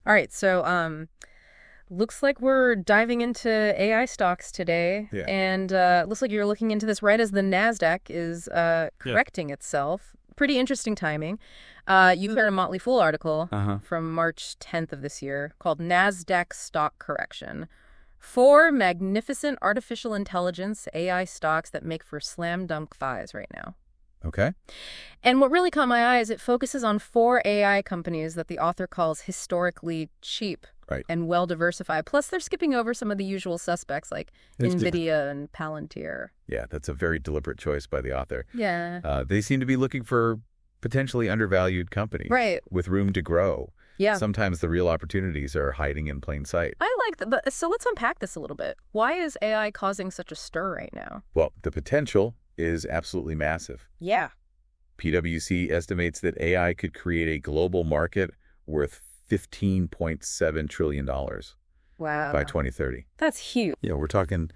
All right, so looks like we're diving into AI stocks today, Yeah. and looks like you're looking into this right as the Nasdaq is Yeah. correcting itself. Pretty interesting timing. You heard a Motley Fool article Uh-huh. from March 10th of this year called Nasdaq Stock Correction. Four magnificent artificial intelligence AI stocks that make for slam dunk buys right now. Okay. And what really caught my eye is it focuses on four AI companies that the author calls historically cheap Right. and well-diversified. Plus, they're skipping over some of the usual suspects like That's good. NVIDIA and Palantir. Yeah, that's a very deliberate choice by the author. Yeah. They seem to be looking for potentially undervalued companies Right. with room to grow. Yeah. Sometimes the real opportunities are hiding in plain sight. I like that. But so let's unpack this a little bit. Why is AI causing such a stir right now? Well, the potential is absolutely massive. Yeah. PwC estimates that AI could create a global market worth $15.7 trillion Wow. by 2030. That's huge. Yeah, we're talking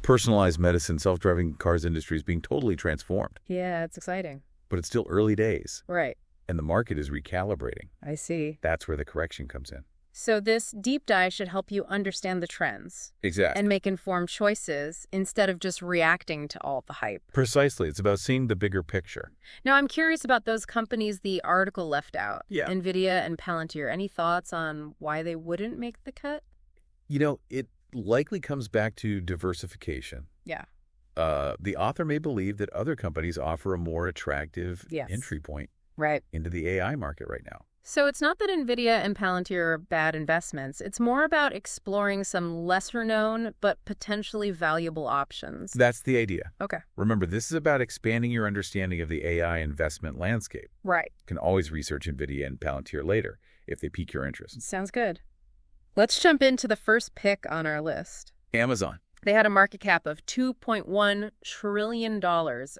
personalized medicine, self-driving cars industries being totally transformed. Yeah, it's exciting. But it's still early days, Right. and the market is recalibrating. I see. That's where the correction comes in. So this deep dive should help you understand the trends Exactly. and make informed choices instead of just reacting to all the hype. Precisely. It's about seeing the bigger picture. Now, I'm curious about those companies the article left out. Yeah. NVIDIA and Palantir. Any thoughts on why they wouldn't make the cut? You know, it likely comes back to diversification. Yeah. The author may believe that other companies offer a more attractive Yes. entry point Right. into the AI market right now. So it's not that NVIDIA and Palantir are bad investments. It's more about exploring some lesser known but potentially valuable options. That's the idea. Okay. Remember, this is about expanding your understanding of the AI investment landscape. Right. You can always research NVIDIA and Palantir later if they pique your interest. Sounds good. Let's jump into the first pick on our list. Amazon. They had a market cap of $2.1 trillion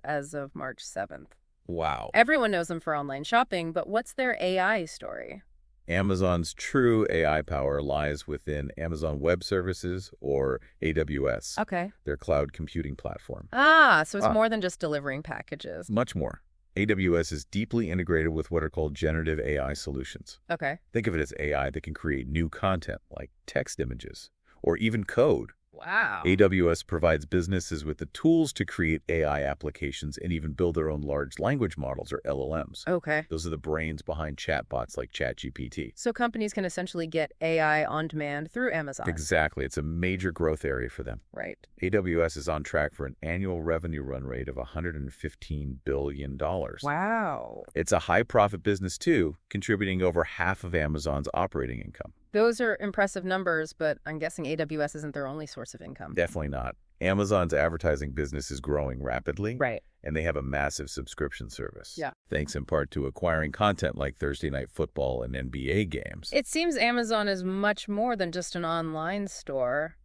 as of March 7th. Wow. Everyone knows them for online shopping, but what's their AI story? Amazon's true AI power lies within Amazon Web Services, or AWS, Okay. their cloud computing platform. So it's more than just delivering packages. Much more. AWS is deeply integrated with what are called generative AI solutions. Okay. Think of it as AI that can create new content like text images or even code. Wow. AWS provides businesses with the tools to create AI applications and even build their own large language models, or LLMs. Okay. Those are the brains behind chatbots like ChatGPT. So companies can essentially get AI on demand through Amazon. Exactly. It's a major growth area for them. Right. AWS is on track for an annual revenue run rate of $115 billion. Wow. It's a high-profit business, too, contributing over half of Amazon's operating income. Those are impressive numbers, but I'm guessing AWS isn't their only source of income. Definitely not. Amazon's advertising business is growing rapidly. Right. And they have a massive subscription service. Yeah. Thanks in part to acquiring content like Thursday Night Football and NBA games. It seems Amazon is much more than just an online store.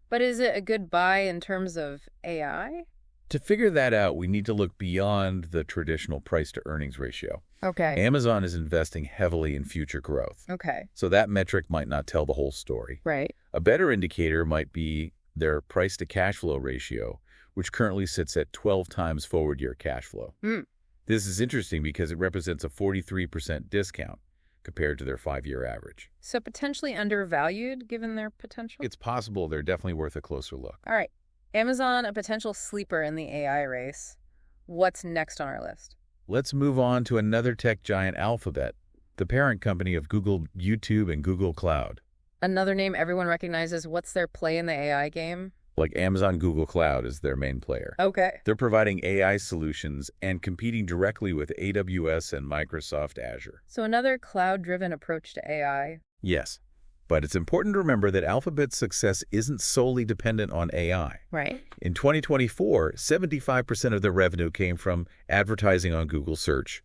But is it a good buy in terms of AI? To figure that out, we need to look beyond the traditional price-to-earnings ratio. Okay. Amazon is investing heavily in future growth. Okay. So that metric might not tell the whole story. Right. A better indicator might be their price-to-cash flow ratio, which currently sits at 12 times forward-year cash flow. This is interesting because it represents a 43% discount compared to their 5-year average. So potentially undervalued given their potential? It's possible they're definitely worth a closer look. All right. Amazon, a potential sleeper in the AI race. What's next on our list? Let's move on to another tech giant, Alphabet, the parent company of Google, YouTube, and Google Cloud. Another name everyone recognizes. What's their play in the AI game? Like Amazon Google Cloud is their main player. Okay. They're providing AI solutions and competing directly with AWS and Microsoft Azure. So another cloud-driven approach to AI. Yes, but it's important to remember that Alphabet's success isn't solely dependent on AI. Right. In 2024, 75% of their revenue came from advertising on Google Search,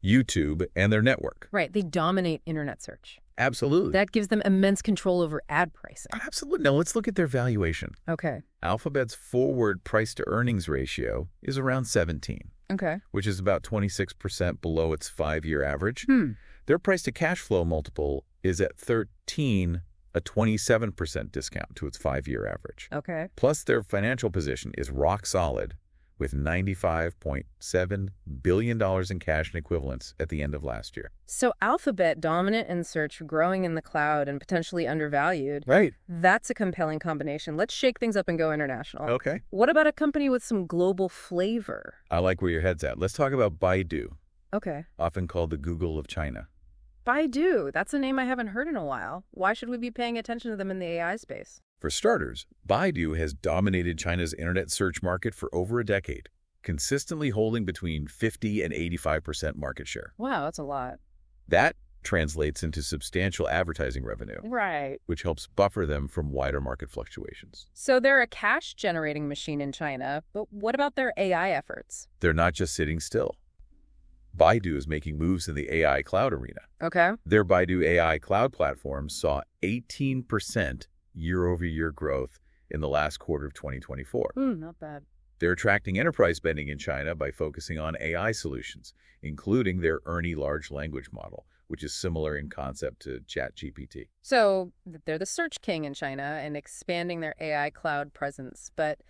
YouTube, and their network. Right. They dominate internet search. Absolutely. That gives them immense control over ad pricing. Absolutely. Now, let's look at their valuation. Okay. Alphabet's forward price-to-earnings ratio is around 17, Okay. which is about 26% below its 5-year average. Hmm. Their price-to-cash flow multiple is at 13, a 27% discount to its 5-year average. Okay. Plus, their financial position is rock solid, with $95.7 billion in cash and equivalents at the end of last year. So Alphabet, dominant in search, growing in the cloud, and potentially undervalued. Right. That's a compelling combination. Let's shake things up and go international. Okay. What about a company with some global flavor? I like where your head's at. Let's talk about Baidu, Okay. often called the Google of China. Baidu, that's a name I haven't heard in a while. Why should we be paying attention to them in the AI space? For starters, Baidu has dominated China's internet search market for over a decade, consistently holding between 50 and 85% market share. Wow, that's a lot. That translates into substantial advertising revenue, Right. which helps buffer them from wider market fluctuations. So they're a cash-generating machine in China, but what about their AI efforts? They're not just sitting still. Baidu is making moves in the AI cloud arena. Okay. Their Baidu AI cloud platform saw 18% year-over-year growth in the last quarter of 2024. Not bad. They're attracting enterprise spending in China by focusing on AI solutions, including their ERNIE large language model, which is similar in concept to ChatGPT. So they're the search king in China and expanding their AI cloud presence, but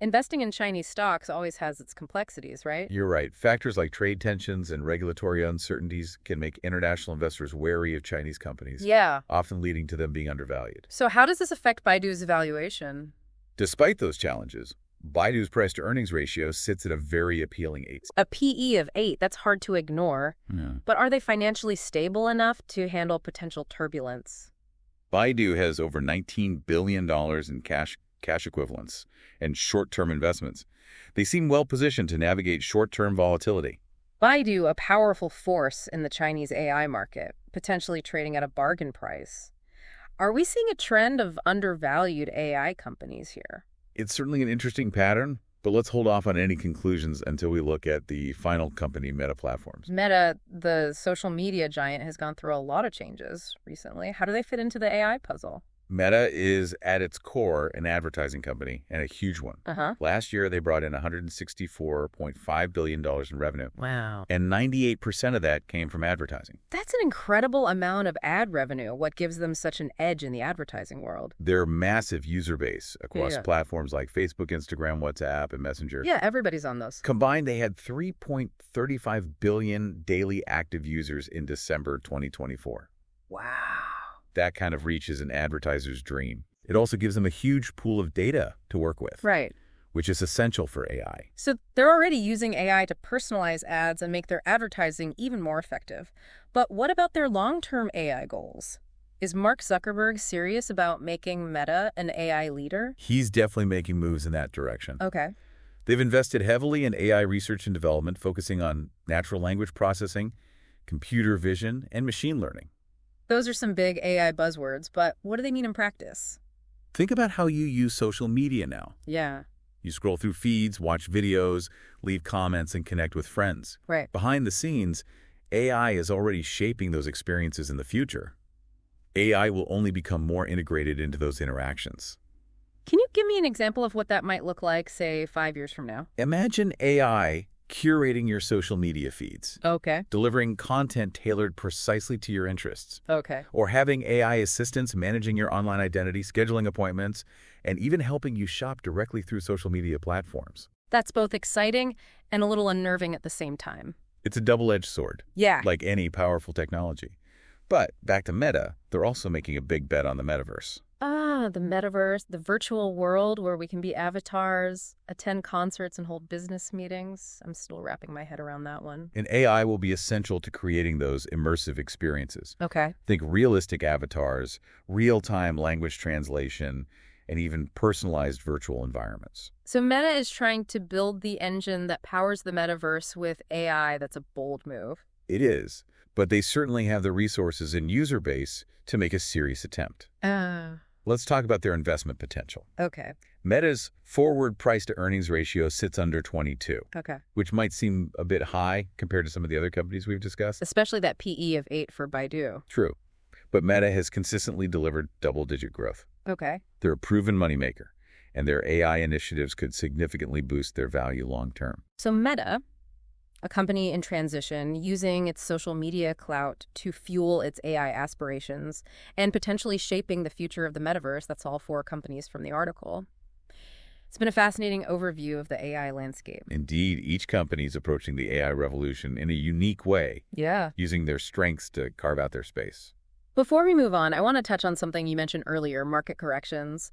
investing in Chinese stocks always has its complexities, right? You're right. Factors like trade tensions and regulatory uncertainties can make international investors wary of Chinese companies, Yeah. often leading to them being undervalued. So how does this affect Baidu's valuation? Despite those challenges, Baidu's price-to-earnings ratio sits at a very appealing 8. A PE of 8, that's hard to ignore. Yeah. But are they financially stable enough to handle potential turbulence? Baidu has over $19 billion in cash equivalents and short-term investments. They seem well-positioned to navigate short-term volatility. Baidu, a powerful force in the Chinese AI market, potentially trading at a bargain price. Are we seeing a trend of undervalued AI companies here? It's certainly an interesting pattern, but let's hold off on any conclusions until we look at the final company, Meta Platforms. Meta, the social media giant, has gone through a lot of changes recently. How do they fit into the AI puzzle? Meta is, at its core, an advertising company, and a huge one. Last year, they brought in $164.5 billion in revenue. Wow. And 98% of that came from advertising. That's an incredible amount of ad revenue. What gives them such an edge in the advertising world? Their massive user base across Yeah. platforms like Facebook, Instagram, WhatsApp, and Messenger. Yeah, everybody's on those. Combined, they had 3.35 billion daily active users in December 2024. Wow. That kind of reach is an advertiser's dream. It also gives them a huge pool of data to work with, Right. which is essential for AI. So they're already using AI to personalize ads and make their advertising even more effective. But what about their long-term AI goals? Is Mark Zuckerberg serious about making Meta an AI leader? He's definitely making moves in that direction. Okay. They've invested heavily in AI research and development, focusing on natural language processing, computer vision, and machine learning. Those are some big AI buzzwords, but what do they mean in practice? Think about how you use social media now. Yeah. You scroll through feeds, watch videos, leave comments, and connect with friends. Right. Behind the scenes, AI is already shaping those experiences in the future. AI will only become more integrated into those interactions. Can you give me an example of what that might look like, say, 5 years from now? Imagine AI curating your social media feeds, Okay. delivering content tailored precisely to your interests, Okay. or having AI assistants managing your online identity, scheduling appointments, and even helping you shop directly through social media platforms. That's both exciting and a little unnerving at the same time. It's a double-edged sword, Yeah. like any powerful technology. But back to Meta, they're also making a big bet on the metaverse. The metaverse, the virtual world where we can be avatars, attend concerts, and hold business meetings. I'm still wrapping my head around that one. And AI will be essential to creating those immersive experiences. Okay. Think realistic avatars, real-time language translation, and even personalized virtual environments. So Meta is trying to build the engine that powers the metaverse with AI. That's a bold move. It is, but they certainly have the resources and user base to make a serious attempt. Let's talk about their investment potential. Okay. Meta's forward price-to-earnings ratio sits under 22, Okay. which might seem a bit high compared to some of the other companies we've discussed. Especially that PE of 8 for Baidu. True, but Meta has consistently delivered double-digit growth. Okay. They're a proven moneymaker, and their AI initiatives could significantly boost their value long-term. So Meta, a company in transition, using its social media clout to fuel its AI aspirations and potentially shaping the future of the metaverse. That's all 4 companies from the article. It's been a fascinating overview of the AI landscape. Indeed, each company is approaching the AI revolution in a unique way, Yeah. using their strengths to carve out their space. Before we move on, I want to touch on something you mentioned earlier, market corrections.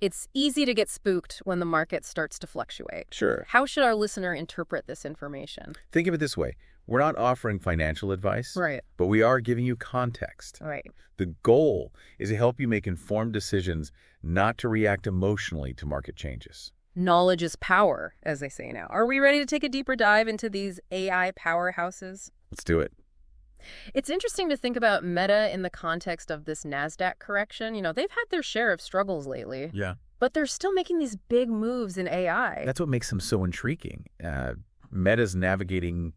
It's easy to get spooked when the market starts to fluctuate. Sure. How should our listener interpret this information? Think of it this way. We're not offering financial advice, Right. but we are giving you context. Right. The goal is to help you make informed decisions, not to react emotionally to market changes. Knowledge is power, as they say now. Are we ready to take a deeper dive into these AI powerhouses? Let's do it. It's interesting to think about Meta in the context of this Nasdaq correction. They've had their share of struggles lately, Yeah. but they're still making these big moves in AI. That's what makes them so intriguing. Meta's navigating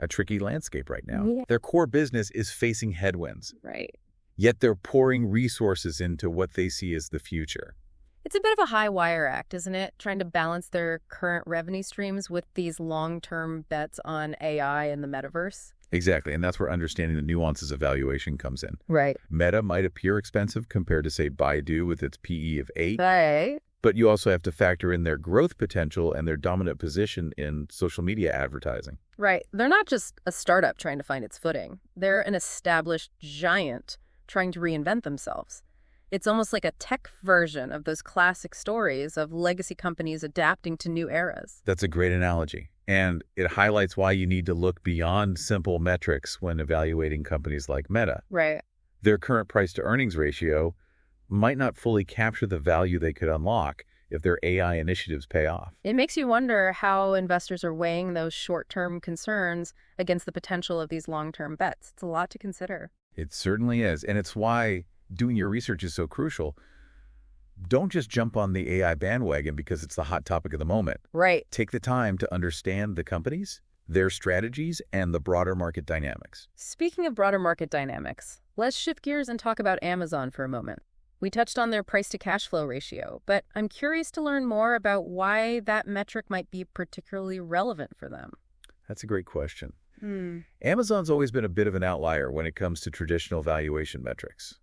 a tricky landscape right now. Yeah. Their core business is facing headwinds, Right. yet they're pouring resources into what they see as the future. It's a bit of a high wire act, isn't it? Trying to balance their current revenue streams with these long-term bets on AI and the metaverse. Exactly, and that's where understanding the nuances of valuation comes in. Right. Meta might appear expensive compared to, say, Baidu with its PE of 8, Right. but you also have to factor in their growth potential and their dominant position in social media advertising. Right. They're not just a startup trying to find its footing. They're an established giant trying to reinvent themselves. It's almost like a tech version of those classic stories of legacy companies adapting to new eras. That's a great analogy, and it highlights why you need to look beyond simple metrics when evaluating companies like Meta. Right. Their current price-to-earnings ratio might not fully capture the value they could unlock if their AI initiatives pay off. It makes you wonder how investors are weighing those short-term concerns against the potential of these long-term bets. It's a lot to consider. It certainly is, and it's why doing your research is so crucial. Don't just jump on the AI bandwagon because it's the hot topic of the moment. Right. Take the time to understand the companies, their strategies, and the broader market dynamics. Speaking of broader market dynamics, let's shift gears and talk about Amazon for a moment. We touched on their price-to-cash flow ratio, but I'm curious to learn more about why that metric might be particularly relevant for them. That's a great question. Amazon's always been a bit of an outlier when it comes to traditional valuation metrics.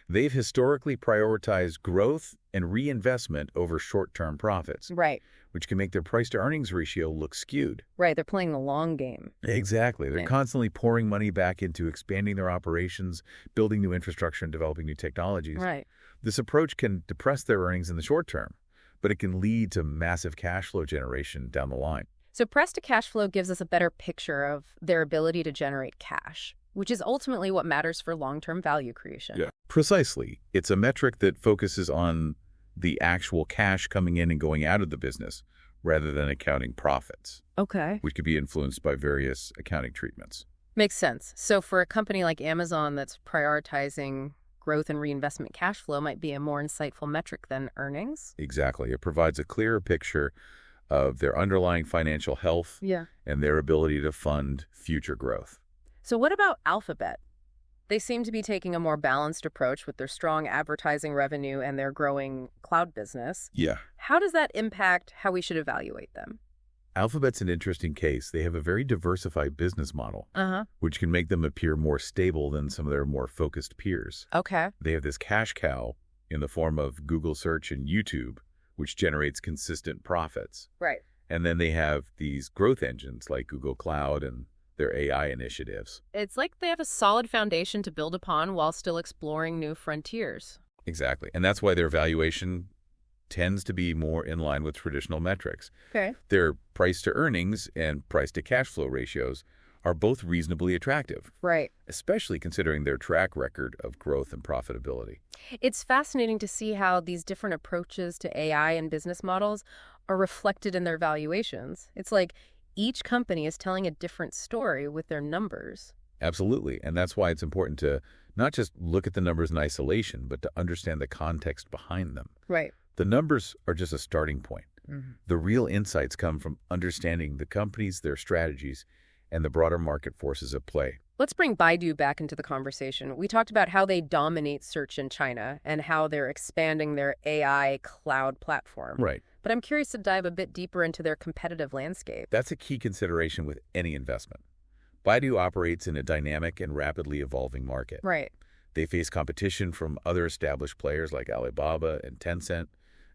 They've historically prioritized growth and reinvestment over short-term profits, Right. which can make their price-to-earnings ratio look skewed. Right. They're playing the long game. Exactly. They're Yeah. constantly pouring money back into expanding their operations, building new infrastructure, and developing new technologies. Right. This approach can depress their earnings in the short term, but it can lead to massive cash flow generation down the line. So price-to-cash flow gives us a better picture of their ability to generate cash, which is ultimately what matters for long-term value creation. Precisely. It's a metric that focuses on the actual cash coming in and going out of the business rather than accounting profits, Okay. which could be influenced by various accounting treatments. Makes sense. So for a company like Amazon that's prioritizing growth and reinvestment cash flow might be a more insightful metric than earnings. Exactly. It provides a clearer picture of their underlying financial health Yeah. and their ability to fund future growth. So what about Alphabet? They seem to be taking a more balanced approach with their strong advertising revenue and their growing cloud business. Yeah. How does that impact how we should evaluate them? Alphabet's an interesting case. They have a very diversified business model, which can make them appear more stable than some of their more focused peers. Okay. They have this cash cow in the form of Google Search and YouTube, which generates consistent profits. Right. And then they have these growth engines like Google Cloud and their AI initiatives. It's like they have a solid foundation to build upon while still exploring new frontiers. Exactly. And that's why their valuation tends to be more in line with traditional metrics. Okay. Their price to earnings and price to cash flow ratios are both reasonably attractive, Right. especially considering their track record of growth and profitability. It's fascinating to see how these different approaches to AI and business models are reflected in their valuations. It's like each company is telling a different story with their numbers. Absolutely. And that's why it's important to not just look at the numbers in isolation, but to understand the context behind them. Right. The numbers are just a starting point. The real insights come from understanding the companies, their strategies, and the broader market forces at play. Let's bring Baidu back into the conversation. We talked about how they dominate search in China and how they're expanding their AI cloud platform. Right. But I'm curious to dive a bit deeper into their competitive landscape. That's a key consideration with any investment. Baidu operates in a dynamic and rapidly evolving market. Right. They face competition from other established players like Alibaba and Tencent,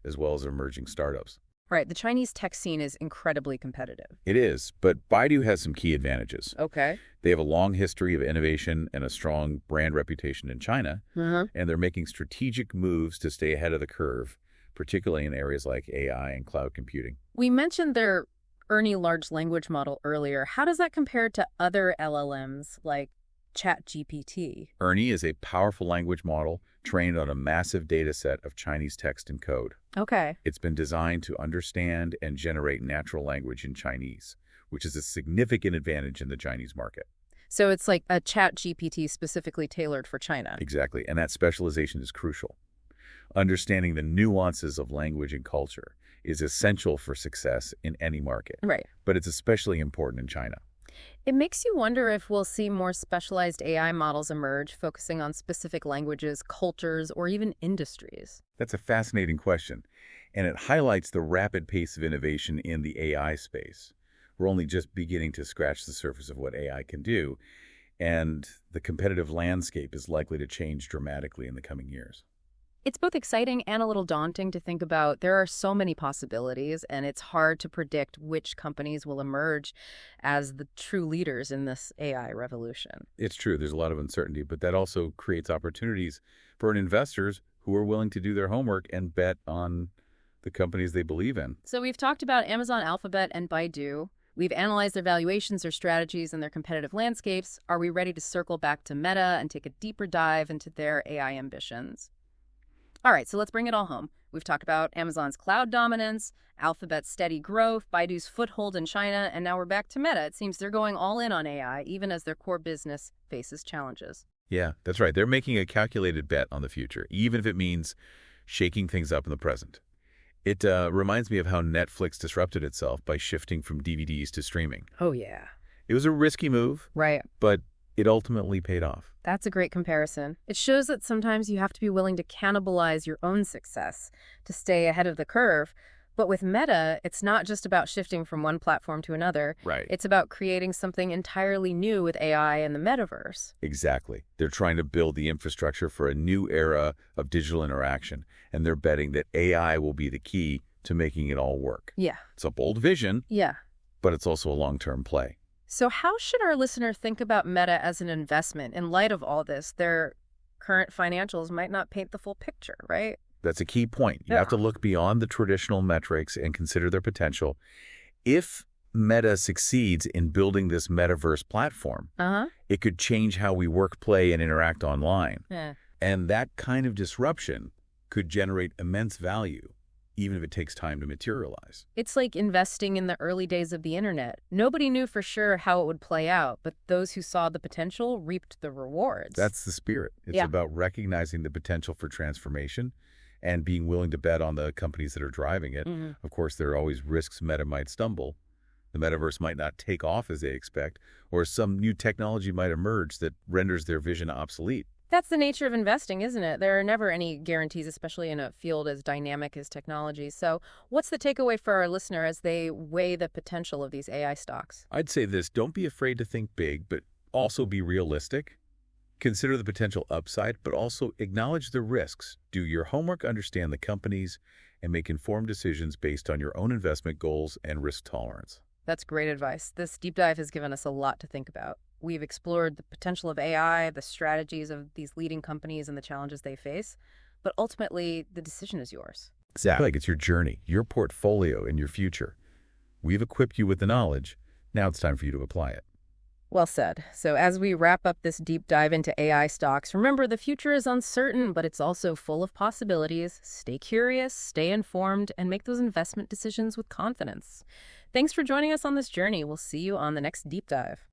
as well as emerging startups. Right, the Chinese tech scene is incredibly competitive. It is, but Baidu has some key advantages. Okay. They have a long history of innovation and a strong brand reputation in China, and they're making strategic moves to stay ahead of the curve, particularly in areas like AI and cloud computing. We mentioned their ERNIE large language model earlier. How does that compare to other LLMs like ChatGPT? ERNIE is a powerful language model trained on a massive data set of Chinese text and code. Okay. It's been designed to understand and generate natural language in Chinese, which is a significant advantage in the Chinese market. So it's like a ChatGPT specifically tailored for China. Exactly, and that specialization is crucial. Understanding the nuances of language and culture is essential for success in any market. Right. But it's especially important in China. It makes you wonder if we'll see more specialized AI models emerge, focusing on specific languages, cultures, or even industries. That's a fascinating question, and it highlights the rapid pace of innovation in the AI space. We're only just beginning to scratch the surface of what AI can do, and the competitive landscape is likely to change dramatically in the coming years. It's both exciting and a little daunting to think about. There are so many possibilities, and it's hard to predict which companies will emerge as the true leaders in this AI revolution. It's true, there's a lot of uncertainty, but that also creates opportunities for investors who are willing to do their homework and bet on the companies they believe in. So we've talked about Amazon, Alphabet, and Baidu. We've analyzed their valuations, their strategies, and their competitive landscapes. Are we ready to circle back to Meta and take a deeper dive into their AI ambitions? All right, so let's bring it all home. We've talked about Amazon's cloud dominance, Alphabet's steady growth, Baidu's foothold in China, and now we're back to Meta. It seems they're going all in on AI, even as their core business faces challenges. Yeah, that's right. They're making a calculated bet on the future, even if it means shaking things up in the present. It reminds me of how Netflix disrupted itself by shifting from DVDs to streaming. Oh, yeah. It was a risky move, Right. but it ultimately paid off. That's a great comparison. It shows that sometimes you have to be willing to cannibalize your own success to stay ahead of the curve. But with Meta, it's not just about shifting from one platform to another. Right. It's about creating something entirely new with AI and the metaverse. Exactly. They're trying to build the infrastructure for a new era of digital interaction, and they're betting that AI will be the key to making it all work. Yeah. It's a bold vision, Yeah. but it's also a long-term play. So how should our listener think about Meta as an investment in light of all this? Their current financials might not paint the full picture, right? That's a key point. You have to look beyond the traditional metrics and consider their potential. If Meta succeeds in building this metaverse platform, it could change how we work, play, and interact online. Yeah. And that kind of disruption could generate immense value, even if it takes time to materialize. It's like investing in the early days of the internet. Nobody knew for sure how it would play out, but those who saw the potential reaped the rewards. That's the spirit. It's about recognizing the potential for transformation and being willing to bet on the companies that are driving it. Of course, there are always risks. Meta might stumble. The metaverse might not take off as they expect, or some new technology might emerge that renders their vision obsolete. That's the nature of investing, isn't it? There are never any guarantees, especially in a field as dynamic as technology. So what's the takeaway for our listener as they weigh the potential of these AI stocks? I'd say this: don't be afraid to think big, but also be realistic. Consider the potential upside, but also acknowledge the risks. Do your homework, understand the companies, and make informed decisions based on your own investment goals and risk tolerance. That's great advice. This deep dive has given us a lot to think about. We've explored the potential of AI, the strategies of these leading companies, and the challenges they face. But ultimately, the decision is yours. Exactly. Like it's your journey, your portfolio, and your future. We've equipped you with the knowledge. Now it's time for you to apply it. Well said. So as we wrap up this deep dive into AI stocks, remember the future is uncertain, but it's also full of possibilities. Stay curious, stay informed, and make those investment decisions with confidence. Thanks for joining us on this journey. We'll see you on the next deep dive.